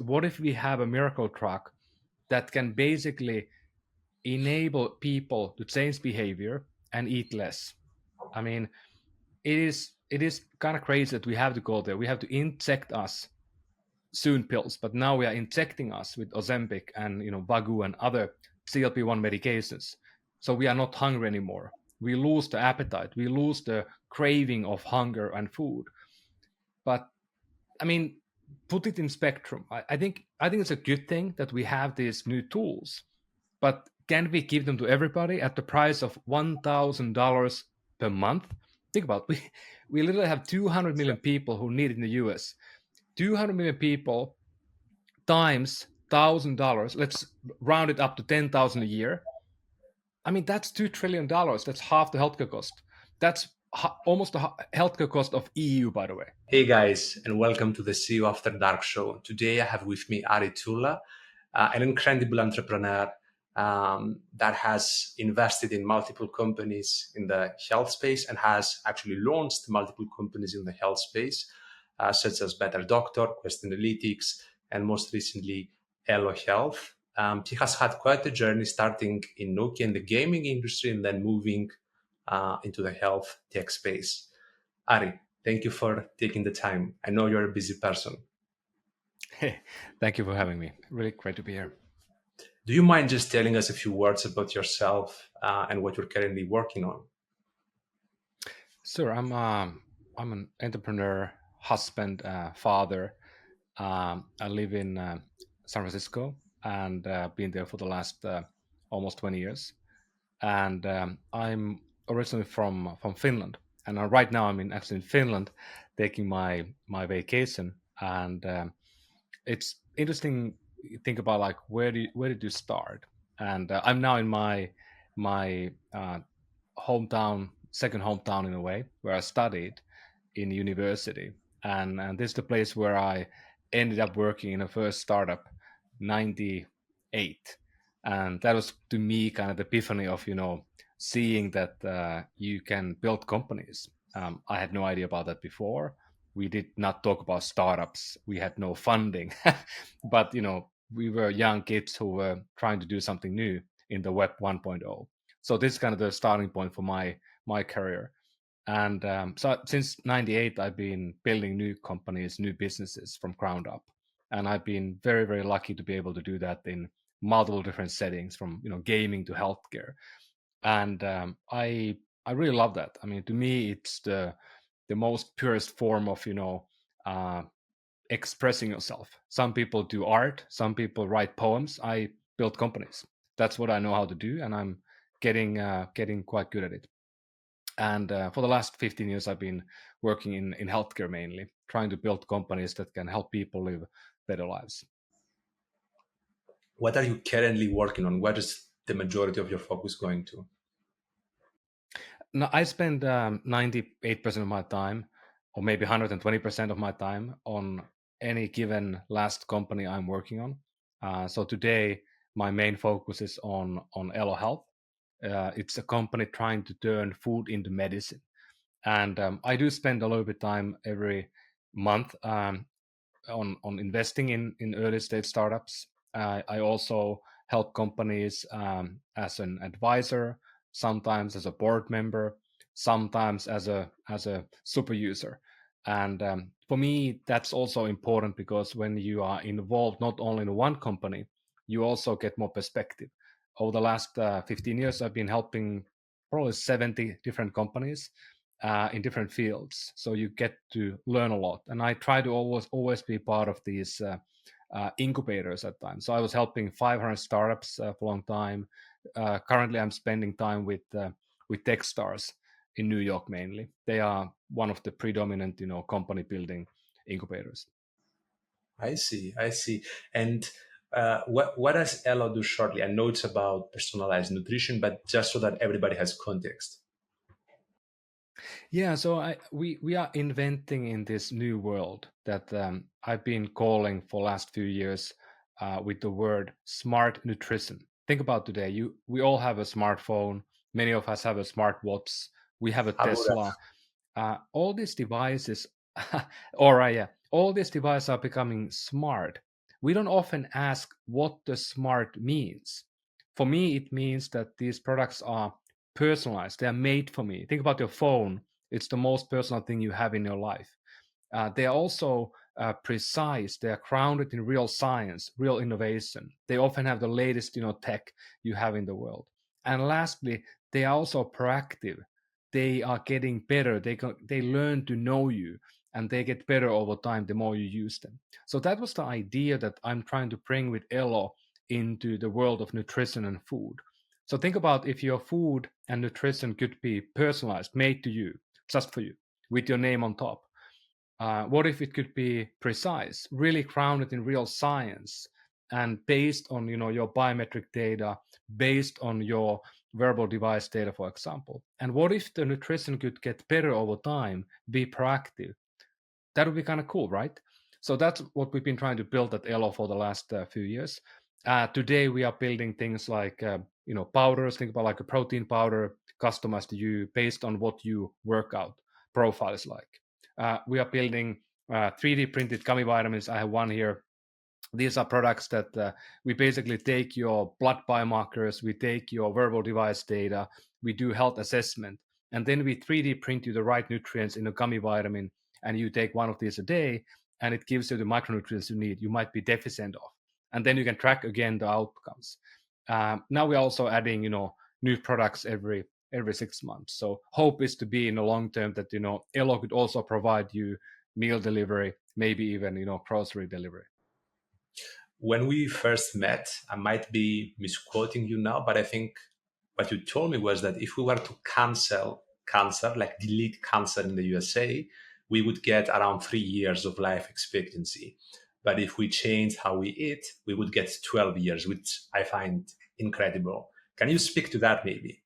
what if we have a miracle drug that can basically enable people to change behavior and eat less? I mean, it is kind of crazy that we have to go there. We have to inject us soon pills, but now we are injecting us with Ozempic and Bagu and other GLP-1 medications. So we are not hungry anymore. We lose the appetite. We lose the craving of hunger and food. But I mean, put it in spectrum. I think it's a good thing that we have these new tools, but can we give them to everybody at the price of $1,000 per month? Think about it. We literally have 200 million people who need it in the US. 200 million people times $1,000. Let's round it up to 10,000 a year. I mean, that's $2 trillion. That's half the healthcare cost. That's almost the healthcare cost of EU, by the way. Hey guys, and welcome to the CEO After Dark show. Today I have with me Ari Tulla, an incredible entrepreneur that has invested in multiple companies in the health space and has actually launched multiple companies in the health space, such as Better Doctor, Quest Analytics, and most recently Elo Health. He has had quite a journey starting in Nokia in the gaming industry and then moving into the health tech space. Ari, thank you for taking the time. I know you're a busy person. Hey, thank you for having me. Really great to be here. Do you mind just telling us a few words about yourself and what you're currently working on? Sure, I'm an entrepreneur, husband, father. I live in San Francisco and been there for the last almost 20 years. And I'm originally from Finland, and right now I'm actually in Finland, taking my vacation. And it's interesting to think about like where did you start? And I'm now in my hometown, second hometown in a way, where I studied in university, and this is the place where I ended up working in a first startup, 98, and that was to me kind of the epiphany of seeing that you can build companies. I had no idea about that before. We did not talk about startups. We had no funding, but we were young kids who were trying to do something new in the Web 1.0. So this is kind of the starting point for my career. And so since 98, I've been building new companies, new businesses from ground up. And I've been very, very lucky to be able to do that in multiple different settings, from gaming to healthcare. And I really love that. I mean, to me, it's the most purest form of uh, expressing yourself. Some people do art, some people write poems. I build companies. That's what I know how to do, and I'm getting quite good at it. And for the last 15 years, I've been working in healthcare mainly, trying to build companies that can help people live better lives. What are you currently working on? Where is the majority of your focus going to? Now, I spend 98% of my time, or maybe 120% of my time, on any given last company I'm working on. So today, my main focus is on Elo Health. It's a company trying to turn food into medicine, and I do spend a little bit of time every month on investing in early stage startups. I also help companies as an advisor, sometimes as a board member, sometimes as a super user. And for me, that's also important because when you are involved not only in one company, you also get more perspective. Over the last 15 years, I've been helping probably 70 different companies in different fields. So you get to learn a lot. And I try to always be part of these incubators at times. So I was helping 500 startups for a long time. Currently, I'm spending time with TechStars in New York mainly. They are one of the predominant, company building incubators. I see, I see. And what does Elo do shortly? I know it's about personalized nutrition, but just so that everybody has context. Yeah, so we are inventing in this new world that I've been calling for last few years with the word smart nutrition. Think about today. We all have a smartphone. Many of us have a smartwatch. We have a About Tesla. All these devices, all right, yeah, all these devices are becoming smart. we don't often ask what the smart means. For me, it means that these products are personalized. They are made for me. Think about your phone. It's the most personal thing you have in your life. They are also precise. They are grounded in real science, real innovation. They often have the latest, tech you have in the world. And lastly, they are also proactive. They are getting better. They learn to know you, and they get better over time the more you use them. So that was the idea that I'm trying to bring with Elo into the world of nutrition and food. So think about if your food and nutrition could be personalized, made to you, just for you, with your name on top. What if it could be precise, really grounded in real science, and based on your biometric data, based on your wearable device data, for example? And what if the nutrition could get better over time, be proactive? That would be kind of cool, right? So that's what we've been trying to build at Elo for the last few years. Today we are building things like powders. Think about like a protein powder customized to you based on what your workout profile is like. We are building 3D printed gummy vitamins. I have one here. These are products that we basically take your blood biomarkers, we take your wearable device data, we do health assessment, and then we 3D print you the right nutrients in a gummy vitamin, and you take one of these a day, and it gives you the micronutrients you need, you might be deficient of. And then you can track again the outcomes. Now we're also adding, new products every 6 months. So hope is to be in the long term that, Elo could also provide you meal delivery, maybe even, grocery delivery. When we first met, I might be misquoting you now, but I think what you told me was that if we were to cancel cancer, like delete cancer in the USA, we would get around 3 years of life expectancy. But if we change how we eat, we would get 12 years, which I find incredible. Can you speak to that maybe?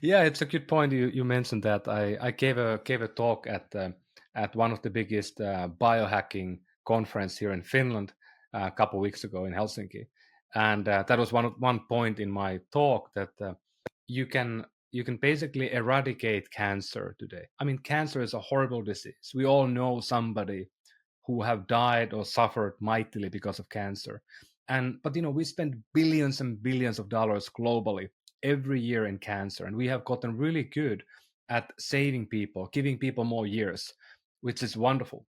Yeah, it's a good point. You mentioned that. I gave a talk at one of the biggest biohacking conference here in Finland a couple of weeks ago in Helsinki, and that was one point in my talk that you can you can basically eradicate cancer today. I mean, cancer is a horrible disease. We all know somebody who have died or suffered mightily because of cancer. And but we spend billions and billions of dollars globally every year in cancer, and we have gotten really good at saving people, giving people more years, which is wonderful.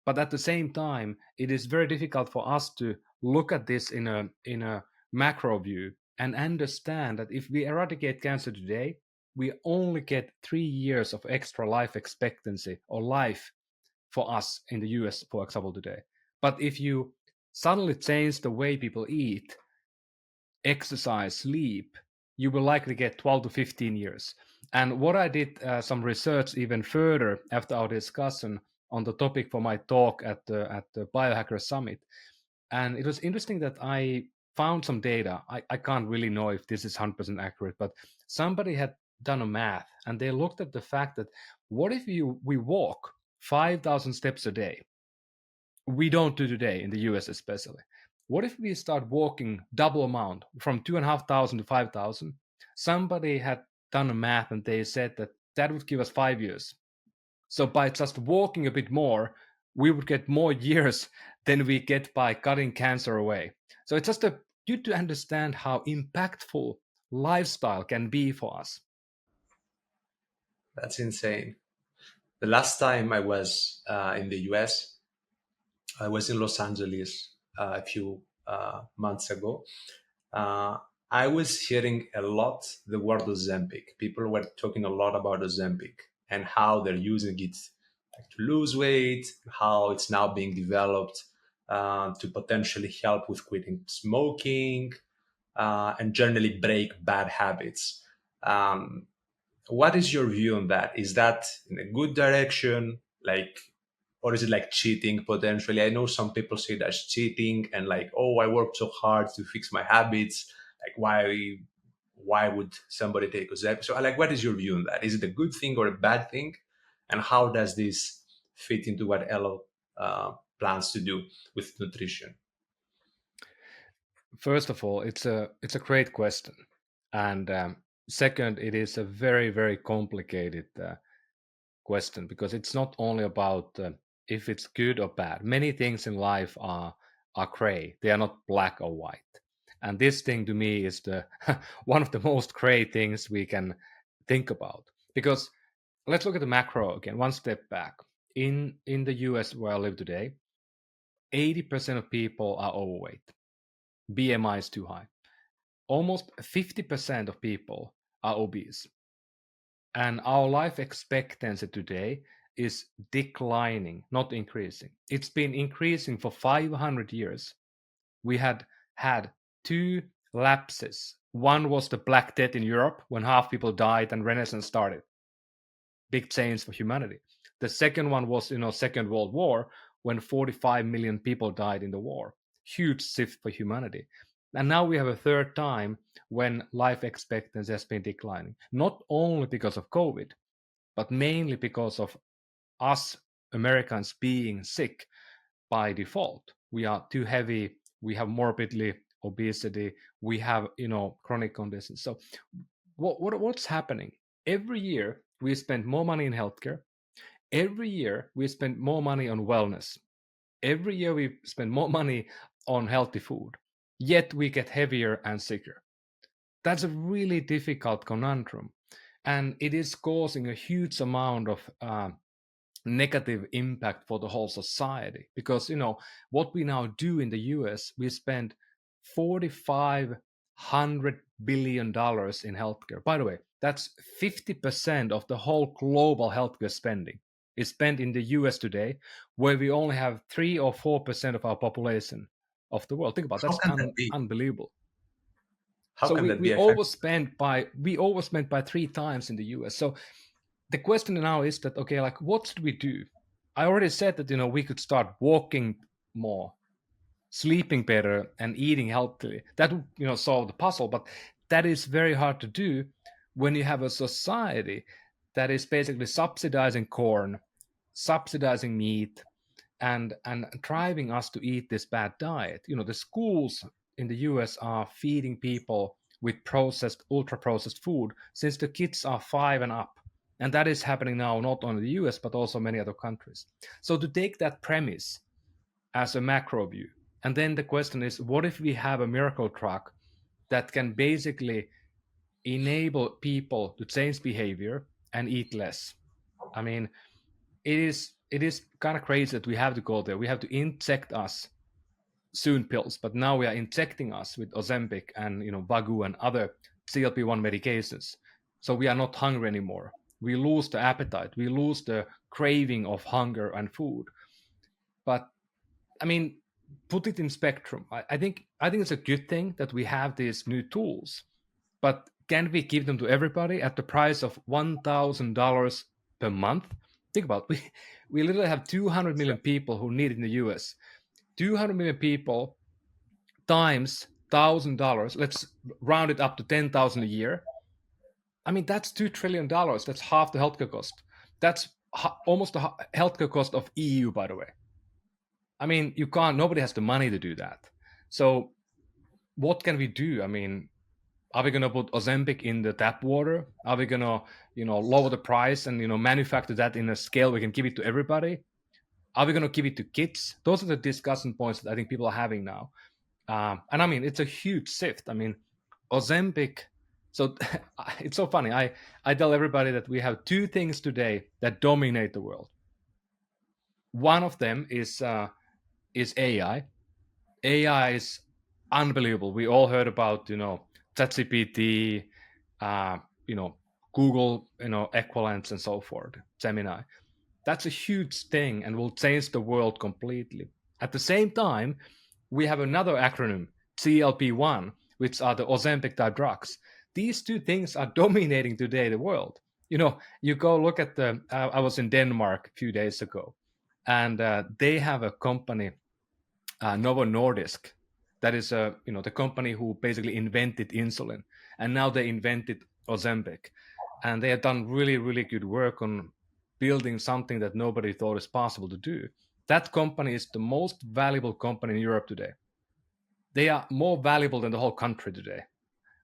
But at the same time, it is very difficult for us to look at this in a macro view and understand that if we eradicate cancer today, we only get 3 years of extra life expectancy or life for us in the US, for example, today. But if you suddenly change the way people eat, exercise, sleep, you will likely get 12 to 15 years. And what I did some research even further after our discussion on the topic for my talk at the Biohacker Summit. And it was interesting that I found some data. I can't really know if this is 100% accurate, but somebody had done a math and they looked at the fact that what if we walk 5,000 steps a day? We don't do today in the US especially. What if we start walking double amount from 2,500 to 5,000? Somebody had done a math and they said that that would give us 5 years. So by just walking a bit more, we would get more years than we get by cutting cancer away. So it's just good to understand how impactful lifestyle can be for us. That's insane. The last time I was in the US, I was in Los Angeles a few months ago. Uh, I was hearing a lot the word Ozempic. People were talking a lot about Ozempic and how they're using it to lose weight, how it's now being developed to potentially help with quitting smoking and generally break bad habits. Um, what is your view on that? Is that in a good direction? Like, or is it like cheating potentially? I know some people say that's cheating and like, oh, I worked so hard to fix my habits. Like, why would somebody take a step? So, like, what is your view on that? Is it a good thing or a bad thing? And how does this fit into what Elo plans to do with nutrition? First of all, it's a great question, and second, it is a very very complicated question because it's not only about if it's good or bad. Many things in life are are gray. They are not black or white. And this thing to me is the one of the most gray things we can think about. Because let's look at the macro again, one step back. In the US where I live today, 80% of people are overweight. BMI is too high. Almost 50% of people are obese. And our life expectancy today is declining, not increasing. It's been increasing for 500 years. We had two lapses. One was the Black Death in Europe when half people died and Renaissance started. Big change for humanity. The second one was, Second World War when 45 million people died in the war. Huge shift for humanity. And now we have a third time when life expectancy has been declining, not only because of COVID, but mainly because of us Americans being sick by default. We are too heavy, we have morbidly obesity, we have chronic conditions. So what's happening? Every year we spend more money in healthcare. Every year we spend more money on wellness. Every year we spend more money on healthy food. Yet we get heavier and sicker. That's a really difficult conundrum. And it is causing a huge amount of negative impact for the whole society. Because, what we now do in the US, we spend $4,500 billion in healthcare. By the way, that's 50% of the whole global healthcare spending is spent in the US today, where we only have 3 or 4% of our population of the world. Think about it, How that's can that be? unbelievable. How So can that we be effective? overspent by 3 times in the US. So the question now is that, okay, like what should we do? I already said that we could start walking more, sleeping better, and eating healthily. That would solve the puzzle, but that is very hard to do when you have a society that is basically subsidizing corn, subsidizing meat, and driving us to eat this bad diet. The schools in the US are feeding people with processed, ultra processed food since the kids are 5 and up. And that is happening now not only in the US but also many other countries. So to take that premise as a macro view, and then the question is, what if we have a miracle drug that can basically enable people to change behavior and eat less? I mean, it is kind of crazy that we have to go there. We have to inject us soon pills, but now we are injecting us with Ozempic and Bagu and other GLP-1 medications. So we are not hungry anymore. We lose the appetite. We lose the craving of hunger and food. But I mean, put it in spectrum. I think it's a good thing that we have these new tools, but can we give them to everybody at the price of $1,000 per month? Think about it. We literally have 200 million people who need it in the US. 200 million people times $1,000. Let's round it up to 10,000 a year. I mean, that's $2 trillion. That's half the healthcare cost. That's almost the healthcare cost of EU, by the way. I mean, you can't. Nobody has the money to do that. So, what can we do? I mean, are we gonna put Ozempic in the tap water? Are we gonna, lower the price and manufacture that in a scale we can give it to everybody? Are we gonna give it to kids? Those are the discussion points that I think people are having now. And I mean, it's a huge shift. I mean, Ozempic. So it's so funny. I tell everybody that we have two things today that dominate the world. One of them is AI. AI is unbelievable. We all heard about ChatGPT, uh, you know Google, Equivalence and so forth, Gemini. That's a huge thing and will change the world completely. At the same time, we have another acronym, GLP-1, which are the Ozempic type drugs. These two things are dominating today the world. You go look at I was in Denmark a few days ago, and they have a company, Novo Nordisk, that is the company who basically invented insulin, and now they invented Ozempic, and they have done really really good work on building something that nobody thought is possible to do. That company is the most valuable company in Europe today. They are more valuable than the whole country today.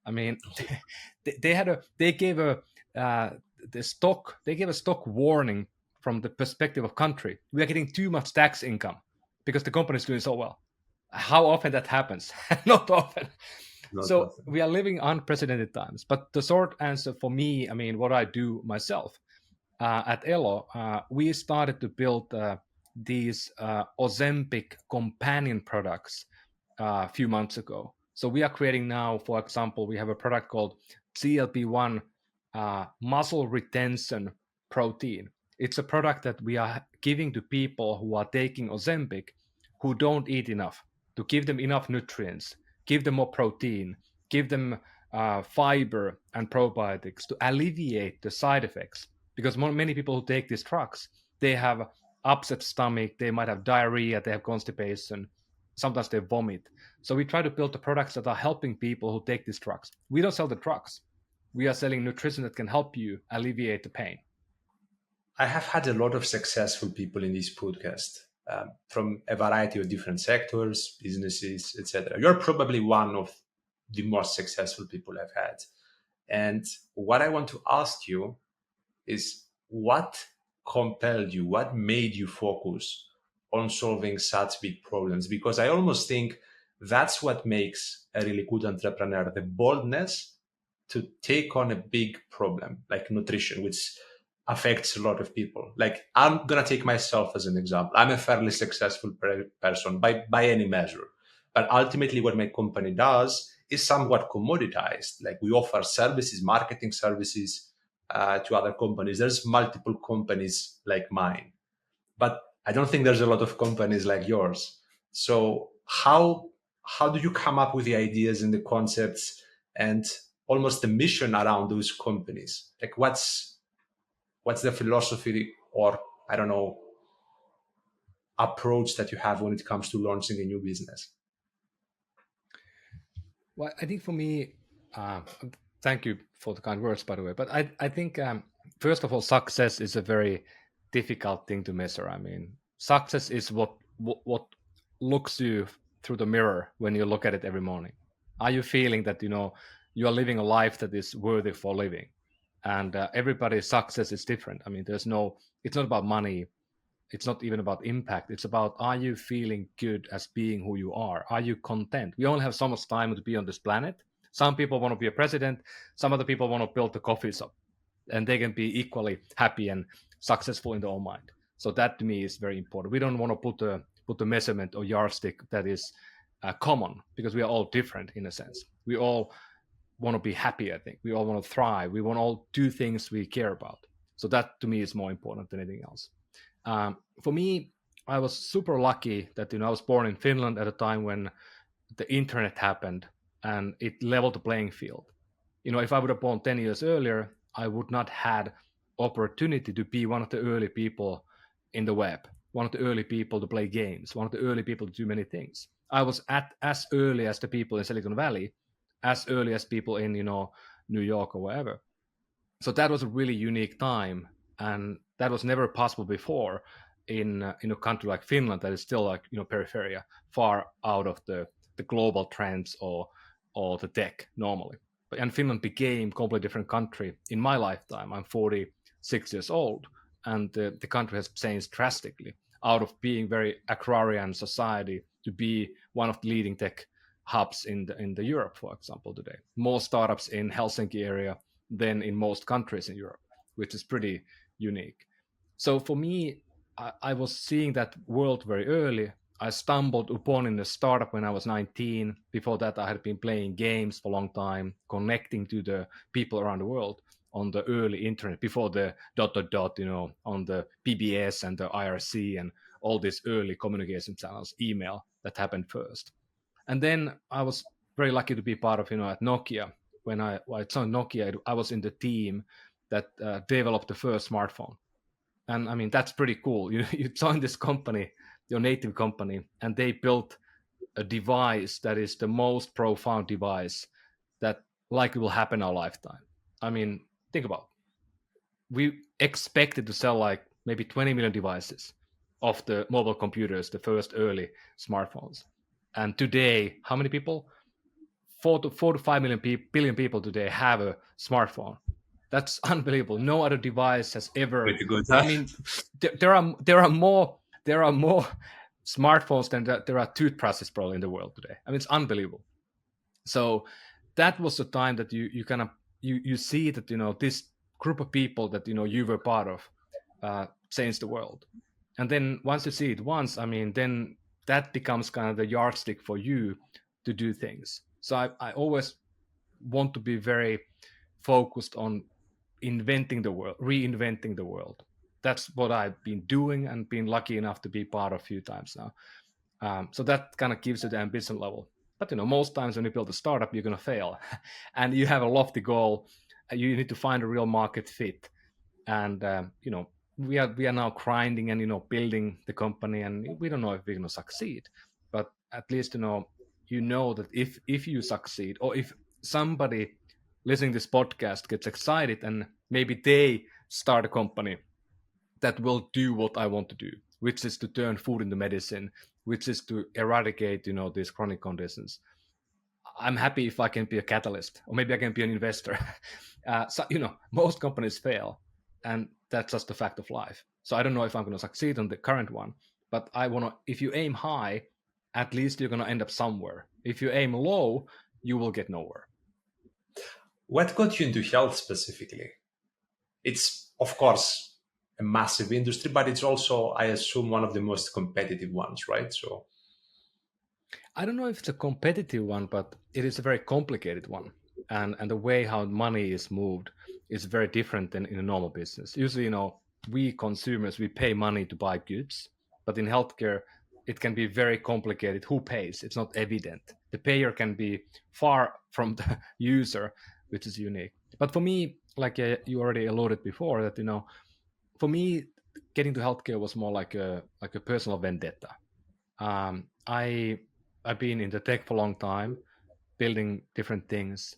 I mean, they gave a stock warning from the perspective of country. We are getting too much tax income because the company is doing so well. How often that happens? Not often. Not So often. we are living unprecedented times. But the short answer for me, I mean, what I do myself at Elo, we started to build these Ozempic companion products a few months ago. So we are creating now, for example, we have a product called GLP-1 muscle retention protein. It's a product that we are giving to people who are taking Ozempic who don't eat enough, to give them enough nutrients, give them more protein, give them fiber and probiotics to alleviate the side effects. Because many people who take these drugs, they have upset stomach, they might have diarrhea, they have constipation, sometimes they vomit. So we try to build the products that are helping people who take these drugs. We don't sell the drugs. We are selling nutrition that can help you alleviate the pain. I have had a lot of successful people in this podcast from a variety of different sectors, businesses, etc. You're probably one of the most successful people I've had. And what I want to ask you is what compelled you, what made you focus on solving such big problems? Because I almost think that's what makes a really good entrepreneur, the boldness to take on a big problem like nutrition, which affects a lot of people. Like I'm gonna take myself as an example. I'm a fairly successful person by any measure, but ultimately, what my company does is somewhat commoditized. Like we offer services, marketing services to other companies. There's multiple companies like mine, but I don't think there's a lot of companies like yours. So how do you come up with the ideas and the concepts and almost the mission around those companies? Like what's the philosophy or I don't know approach that you have when it comes to launching a new business? Well, I think for me, uh, thank you for the kind words, by the way. But I think, first of all, success is a very difficult thing to measure. I mean, success is what looks you through the mirror when you look at it every morning. Are you feeling that you are living a life that is worthy for living? And everybody's success is different. I mean, it's not about money, it's not even about impact. It's about, are you feeling good as being who you are you content? We only have so much time to be on this planet. Some people want to be a president, some other people want to build a coffee shop, and they can be equally happy and successful in their own mind. So that to me is very important. We don't want to put a measurement or yardstick that is common, because we are all different in a sense. We all want to be happy. I think we all want to thrive. We want to all do things we care about. So that to me is more important than anything else. For me, I was super lucky that I was born in Finland at a time when the internet happened and it leveled the playing field. If I would have born 10 years earlier, I would not had opportunity to be one of the early people in the web, one of the early people to play games, one of the early people to do many things. I was at as early as the people in Silicon Valley, as early as people in New York or wherever. So that was a really unique time, and that was never possible before in a country like Finland that is still like peripheria, far out of the global trends or the tech normally. And Finland became a completely different country in my lifetime. I'm 46 years old, and the country has changed drastically out of being very agrarian society to be one of the leading tech hubs in the Europe, for example, today. More startups in Helsinki area than in most countries in Europe, which is pretty unique. So for me, I was seeing that world very early. I stumbled upon in a startup when I was 19. Before that, I had been playing games for a long time, connecting to the people around the world on the early internet, before the dot dot dot, on the PBS and the IRC and all these early communication channels, email that happened first. And then I was very lucky to be part of, at Nokia. When I joined Nokia, I was in the team that developed the first smartphone. And I mean, that's pretty cool. You join this company, your native company, and they built a device that is the most profound device that likely will happen in our lifetime. I mean, think about it. We expected to sell like maybe 20 million devices of the mobile computers, the first early smartphones. And today, how many people? 4 to 5 billion people today have a smartphone. That's unbelievable. No other device has ever. Pretty good, I huh? mean, there are more smartphones than there are toothbrushes probably in the world today. I mean, it's unbelievable. So that was the time that you kind of you see that this group of people that you were part of changed the world. And then once you see it once, I mean, then that becomes kind of the yardstick for you to do things. So I always want to be very focused on inventing the world, reinventing the world. That's what I've been doing and been lucky enough to be part of a few times now. So that kind of gives you the ambition level. But most times when you build a startup, you're going to fail, and you have a lofty goal. You need to find a real market fit, and we are now grinding and building the company, and we don't know if we're going to succeed. But at least that if you succeed, or if somebody listening to this podcast gets excited and maybe they start a company that will do what I want to do, which is to turn food into medicine, which is to eradicate, these chronic conditions. I'm happy if I can be a catalyst, or maybe I can be an investor. So, most companies fail, and that's just the fact of life. So I don't know if I'm going to succeed on the current one, but I want to. If you aim high, at least you're going to end up somewhere. If you aim low, you will get nowhere. What got you into health specifically? It's, of course, a massive industry, but it's also, I assume, one of the most competitive ones, right? So, I don't know if it's a competitive one, but it is a very complicated one. And the way how money is moved is very different than in a normal business. Usually, we consumers, we pay money to buy goods, but in healthcare, it can be very complicated. Who pays? It's not evident. The payer can be far from the user, which is unique. But for me, like you already alluded before, that for me, getting to healthcare was more like a personal vendetta. I've been in the tech for a long time, building different things.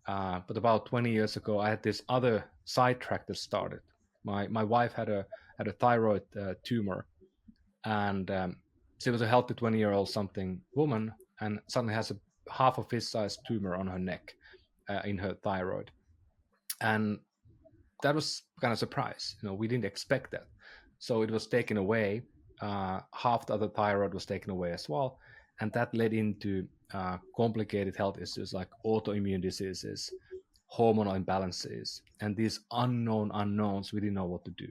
But about 20 years ago, I had this other side track that started. My wife had a thyroid tumor, and she was a healthy 20-year-old something woman, and suddenly has a half of his size tumor on her neck, in her thyroid, and that was kind of surprise. We didn't expect that. So it was taken away. Half the other thyroid was taken away as well, and that led into complicated health issues like autoimmune diseases, hormonal imbalances, and these unknown unknowns. We didn't know what to do.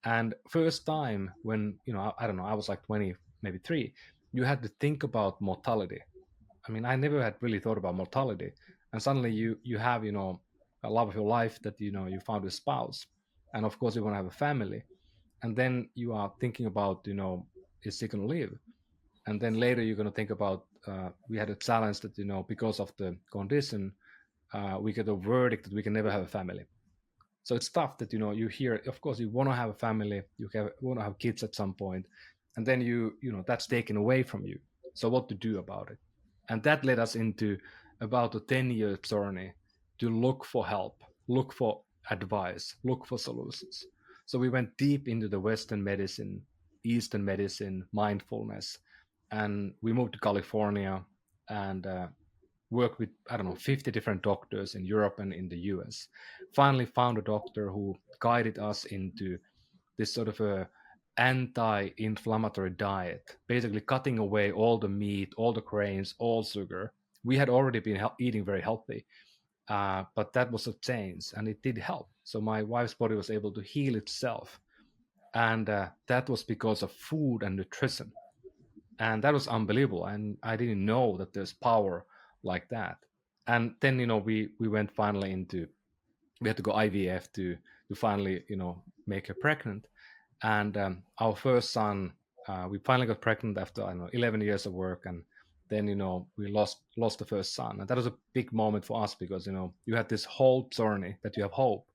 And first time when I don't know, I was like 20, maybe three. You had to think about mortality. I mean, I never had really thought about mortality, and suddenly you have a love of your life that you found a spouse, and of course you want to have a family, and then you are thinking about is she going to live, and then later you're going to think about we had a challenge that because of the condition we get a verdict that we can never have a family. So it's tough that you hear. Of course, you want to have a family, want to have kids at some point, and then that's taken away from you. So what to do about it? And that led us into about a 10-year journey to look for help, look for advice, look for solutions. So we went deep into the Western medicine, Eastern medicine, mindfulness, and we moved to California and worked with, I don't know, 50 different doctors in Europe and in the US. Finally found a doctor who guided us into this sort of a anti-inflammatory diet, basically cutting away all the meat, all the grains, all sugar. We had already been eating very healthy, but that was a change, and it did help. So my wife's body was able to heal itself, and that was because of food and nutrition, and that was unbelievable. And I didn't know that there's power like that. And then we went finally into, we had to go IVF to finally make her pregnant. And our first son, we finally got pregnant after, I don't know, 11 years of work. And then we lost the first son, and that was a big moment for us because you had this whole journey that you have hope,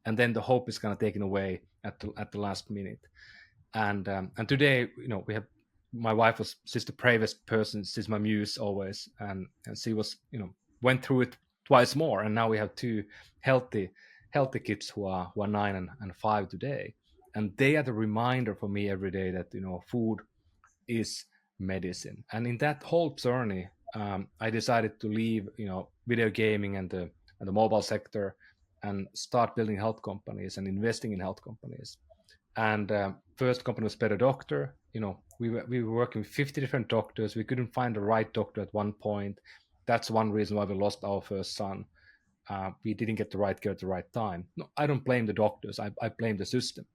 and then the hope is kind of taken away at the last minute. And today we have, my wife was, she's the bravest person, she's my muse always, and she was went through it twice more, and now we have two healthy kids who are 9 and 5 today, and they are the reminder for me every day that food is medicine. And in that whole journey, I decided to leave video gaming and the mobile sector, and start building health companies and investing in health companies. And first company was Better Doctor. we were working with 50 different doctors. We couldn't find the right doctor at one point. That's one reason why we lost our first son. We didn't get the right care at the right time. No, I don't blame the doctors. I blame the system.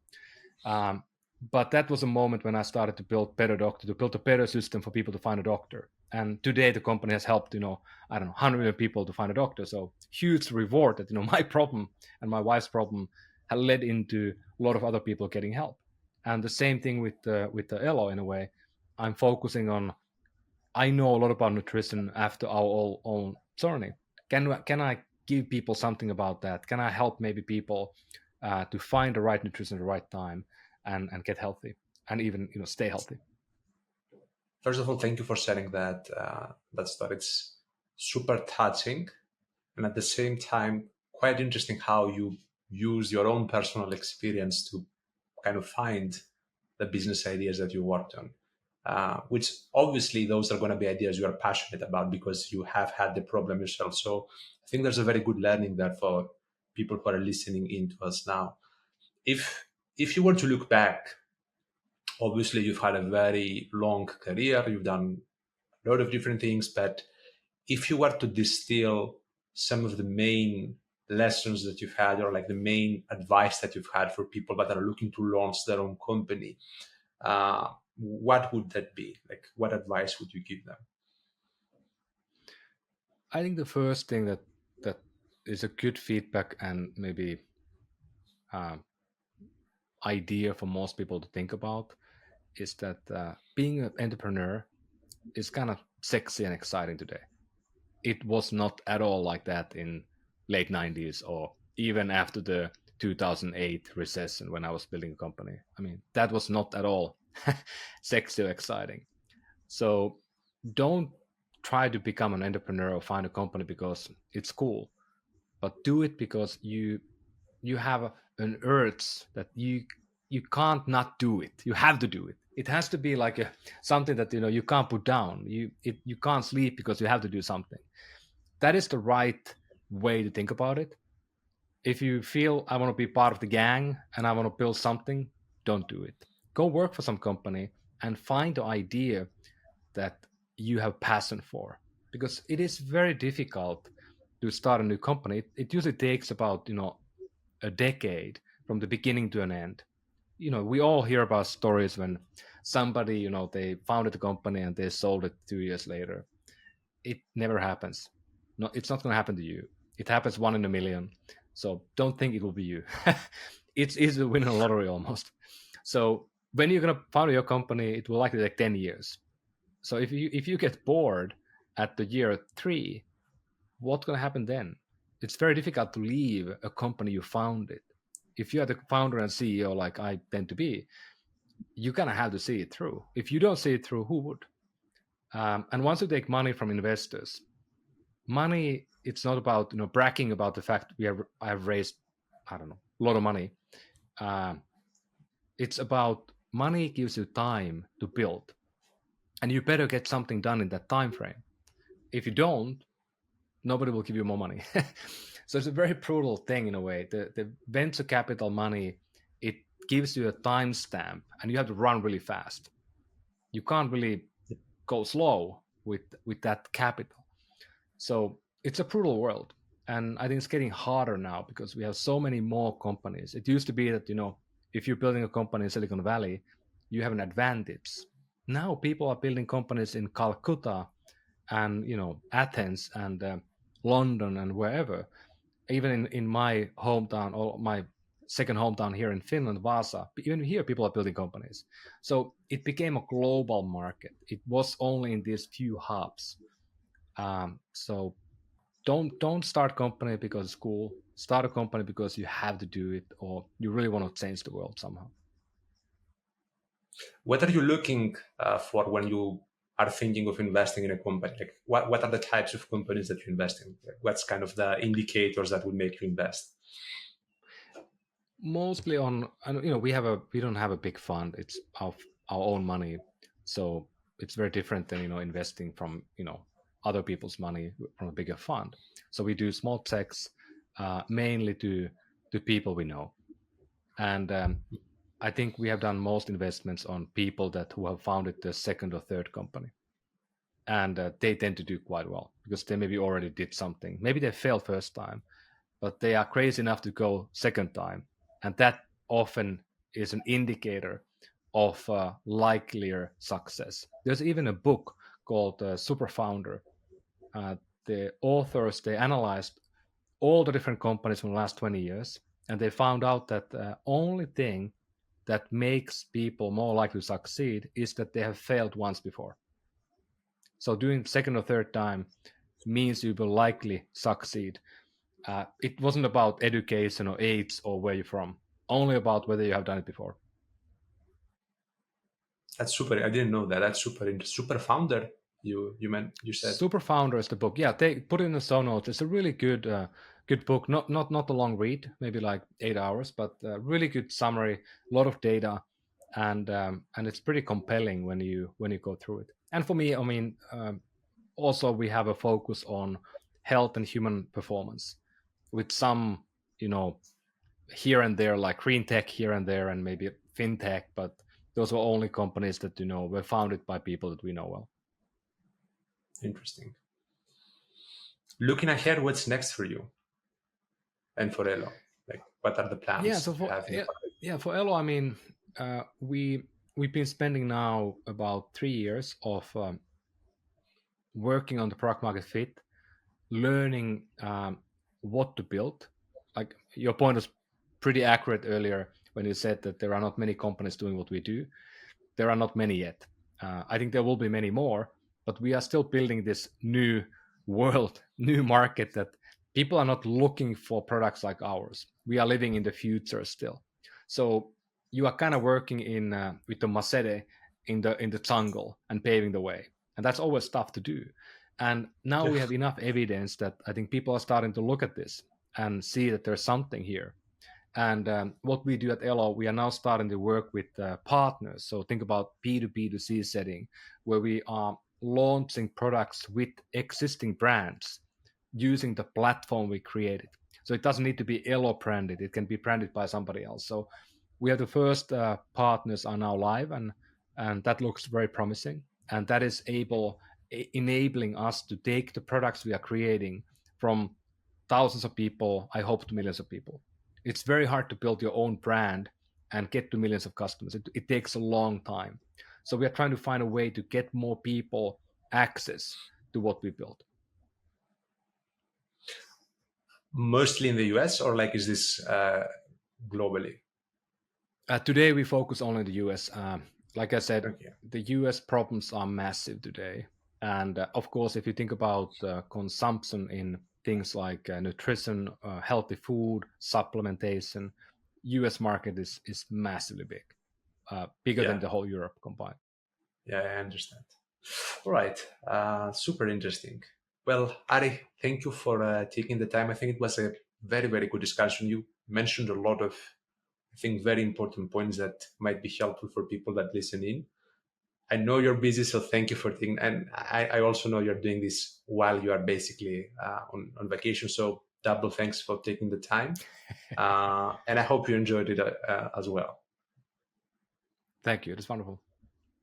Um, but that was a moment when I started to build better doctor, to build a better system for people to find a doctor. And today the company has helped, I don't know, 100 million people to find a doctor. So huge reward that, my problem and my wife's problem had led into a lot of other people getting help. And the same thing with the Elo in a way. I'm focusing on, I know a lot about nutrition after our own journey. Can I give people something about that? Can I help maybe people to find the right nutrition at the right time and get healthy and even stay healthy? First of all, thank you for sharing that story. It's super touching, and at the same time, quite interesting how you use your own personal experience to kind of find the business ideas that you worked on. Which obviously those are going to be ideas you are passionate about because you have had the problem yourself. So I think there's a very good learning there for people who are listening in to us now. If you were to look back, obviously you've had a very long career, you've done a lot of different things, but if you were to distill some of the main lessons that you've had, or like the main advice that you've had for people that are looking to launch their own company, what would that be? Like, what advice would you give them? I think the first thing that is a good feedback and maybe uh, idea for most people to think about is that being an entrepreneur is kind of sexy and exciting today. It was not at all like that in late 90s or even after the 2008 recession when I was building a company. I mean, that was not at all sexy or exciting. So don't try to become an entrepreneur or find a company because it's cool, but do it because you have an urge that you can't not do it. You have to do it. It has to be like something that you can't put down. You can't sleep because you have to do something. That is the right way to think about it. If you feel I want to be part of the gang and I want to build something, don't do it. Go work for some company and find the idea that you have passion for, because it is very difficult to start a new company. It usually takes about a decade from the beginning to an end. We all hear about stories when somebody they founded a company and they sold it 2 years later. It never happens. No, it's not going to happen to you. It happens one in a million. So don't think it will be you. It's easy to win a lottery almost. So when you're going to found your company, it will likely take 10 years. So if you get bored at the year 3, what's going to happen then? It's very difficult to leave a company you founded. If you are the founder and CEO, like I tend to be, you're going to have to see it through. If you don't see it through, who would? And once you take money from investors, money, it's not about bragging about the fact I have raised, I don't know, a lot of money. It's about money gives you time to build, and you better get something done in that time frame. If you don't, nobody will give you more money. So it's a very brutal thing in a way. The venture capital money, it gives you a timestamp, and you have to run really fast. You can't really go slow with that capital. So it's a brutal world. And I think it's getting harder now because we have so many more companies. It used to be that, if you're building a company in Silicon Valley, you have an advantage. Now people are building companies in Calcutta and, Athens and London and wherever. Even in my hometown or my second hometown here in Finland, Vaasa, even here people are building companies. So it became a global market. It was only in these few hubs. So don't start a company because it's cool. Start a company because you have to do it or you really want to change the world somehow. What are you looking for when you are thinking of investing in a company? Like, what are the types of companies that you invest in? Like, what's kind of the indicators that would make you invest? Mostly on, and we don't have a big fund. It's our own money, so it's very different than investing from other people's money from a bigger fund. So we do small checks, mainly to people we know, and I think we have done most investments on people who have founded the second or third company, and they tend to do quite well because they maybe already did something. Maybe they failed first time, but they are crazy enough to go second time, and that often is an indicator of likelier success. There's even a book called Super Founder. The authors, they analyzed all the different companies from the last 20 years, and they found out that the only thing that makes people more likely to succeed is that they have failed once before. So doing second or third time means you will likely succeed. It wasn't about education or age or where you're from, only about whether you have done it before. That's super. I didn't know that. That's super interesting. Super founder. You said. Super Founder is the book. Yeah, put it in the show notes. It's a really good book. Not a long read, maybe like 8 hours, but really good summary. A lot of data, and it's pretty compelling when you go through it. And for me, I mean, also we have a focus on health and human performance, with some, here and there, like green tech here and there, and maybe fintech, but those were only companies that were founded by people that we know well. Interesting. Looking ahead, what's next for you and for Elo? Like, what are the Yeah, plans so you have in the for Elo, I mean, we've been spending now about 3 years of working on the product market fit, learning what to build. Like your point was pretty accurate earlier when you said that there are not many companies doing what we do. There are not many yet. I think there will be many more, but we are still building this new world, new market that people are not looking for products like ours. We are living in the future still. So you are kind of working in with the machete in the jungle and paving the way, and that's always tough to do. And now yeah. we have enough evidence that I think people are starting to look at this and see that there's something here. And what we do at Elo, we are now starting to work with partners. So think about B2B2C setting, where we are launching products with existing brands using the platform we created. So it doesn't need to be Elo branded; it can be branded by somebody else. So we have the first partners are now live, and that looks very promising. And that is enabling us to take the products we are creating from thousands of people, I hope, to millions of people. It's very hard to build your own brand and get to millions of customers. It takes a long time. So we are trying to find a way to get more people access to what we built. Mostly in the US, or like is this globally? Today we focus only on the US. Like I said, Okay. the US problems are massive today. And of course, if you think about consumption in things like nutrition, healthy food, supplementation, US market is massively big, bigger than Yeah. the whole Europe combined. Yeah, I understand. All right. Super interesting. Well, Ari, thank you for taking the time. I think it was a very, very good discussion. You mentioned a lot of, I think, very important points that might be helpful for people that listen in. I know you're busy, so thank you for taking. And I also know you're doing this while you are basically on vacation. So double thanks for taking the time. And I hope you enjoyed it as well. Thank you. It was wonderful.